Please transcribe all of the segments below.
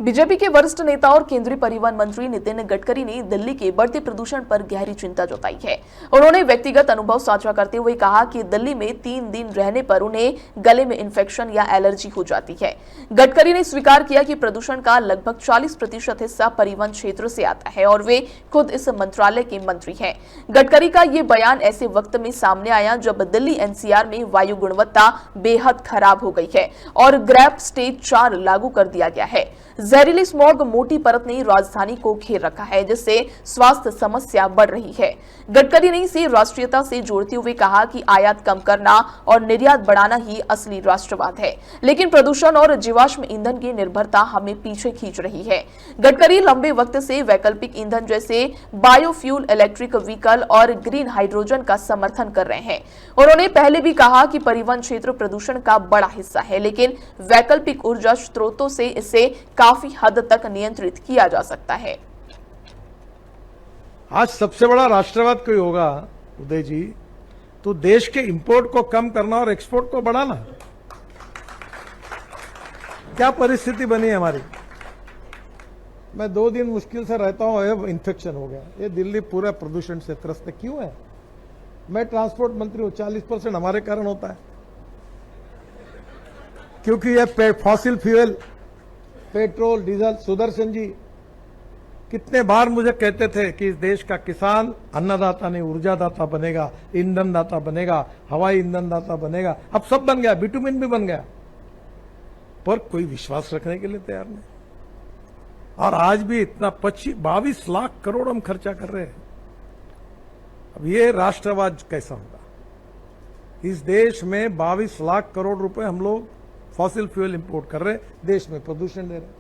BJP के वरिष्ठ नेता और केंद्रीय परिवहन मंत्री नितिन गडकरी ने दिल्ली के बढ़ते प्रदूषण पर गहरी चिंता जताई है। उन्होंने व्यक्तिगत अनुभव साझा करते हुए कहा कि दिल्ली में 3 दिन रहने पर उन्हें गले में इंफेक्शन या एलर्जी हो जाती है। गडकरी ने स्वीकार किया कि प्रदूषण का लगभग 40% हिस्सा परिवहन क्षेत्र से आता है और वे खुद इस मंत्रालय के मंत्री हैं। गडकरी का ये बयान ऐसे वक्त में सामने आया जब दिल्ली एनसीआर में वायु गुणवत्ता बेहद खराब हो गई है और ग्रेफ स्टेज 4 लागू कर दिया गया है। जहरीली स्मॉग मोटी परत ने राजधानी को घेर रखा है, जिससे स्वास्थ्य समस्या बढ़ रही है। गडकरी ने इसे राष्ट्रीयता से जोड़ते हुए कहा कि आयात कम करना और निर्यात बढ़ाना ही असली राष्ट्रवाद है, लेकिन प्रदूषण और जीवाश्म ईंधन की निर्भरता हमें पीछे खींच रही है। गडकरी लंबे वक्त से वैकल्पिक ईंधन जैसे बायोफ्यूल, इलेक्ट्रिक व्हीकल और ग्रीन हाइड्रोजन का समर्थन कर रहे हैं। उन्होंने पहले भी कहा कि परिवहन क्षेत्र प्रदूषण का बड़ा हिस्सा है, लेकिन वैकल्पिक ऊर्जा स्रोतों से इसे काफी हद तक नियंत्रित किया जा सकता है। आज सबसे बड़ा राष्ट्रवाद कोई होगा उदय जी, तो देश के इंपोर्ट को कम करना और एक्सपोर्ट को बढ़ाना। क्या परिस्थिति बनी है हमारी। मैं 2 दिन मुश्किल से रहता हूं, इन्फेक्शन हो गया। ये दिल्ली पूरा प्रदूषण से त्रस्त क्यों है। मैं ट्रांसपोर्ट मंत्री हूं, 40% हमारे कारण होता है, क्योंकि ये fossil fuel, petrol, diesel. Sudarshan ji कितने बार मुझे कहते थे कि इस देश का किसान अन्नदाता नहीं ऊर्जादाता बनेगा, ईंधन दाता बनेगा, हवाई ईंधन दाता बनेगा। अब सब बन गया, बिटुमिन भी बन गया, पर कोई विश्वास रखने के लिए तैयार नहीं। और आज भी इतना 22 लाख करोड़ हम खर्चा कर रहे हैं। अब ये राष्ट्रवाद कैसा होगा। इस देश में 22 लाख करोड़ रुपए हम लोग फॉसिल फ्यूल इंपोर्ट कर रहे हैं, देश में प्रदूषण दे रहे हैं।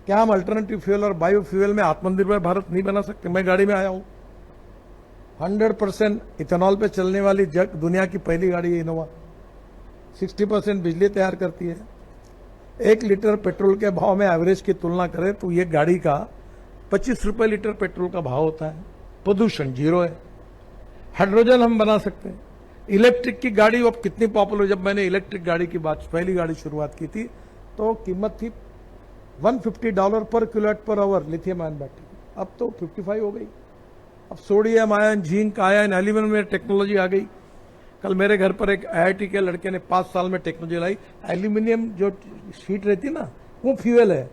क्या हम अल्टरनेटिव फ्यूल और बायोफ्यूल में आत्मनिर्भर भारत नहीं बना सकते। मैं गाड़ी में आया हूं, 100% इथेनॉल पे चलने वाली दुनिया की पहली गाड़ी है इनोवा। 60% बिजली तैयार करती है। 1 लीटर पेट्रोल के भाव में एवरेज की तुलना करें तो ये गाड़ी का 25 रुपए लीटर पेट्रोल का भाव होता है। प्रदूषण 0 है। हाइड्रोजन हम बना सकते हैं। इलेक्ट्रिक की गाड़ी अब कितनी पॉपुलर। जब मैंने इलेक्ट्रिक गाड़ी की पहली गाड़ी शुरुआत की थी तो कीमत थी $150 पर kWh लिथियम आयन बैटरी। अब तो 55 हो गई। अब sodium ion, zinc ion, aluminium में टेक्नोलॉजी आ गई। कल मेरे घर पर एक IIT के लड़के ने 5 साल में टेक्नोलॉजी लाई। एल्यूमिनियम जो शीट रहती ना, वो फ्यूल है।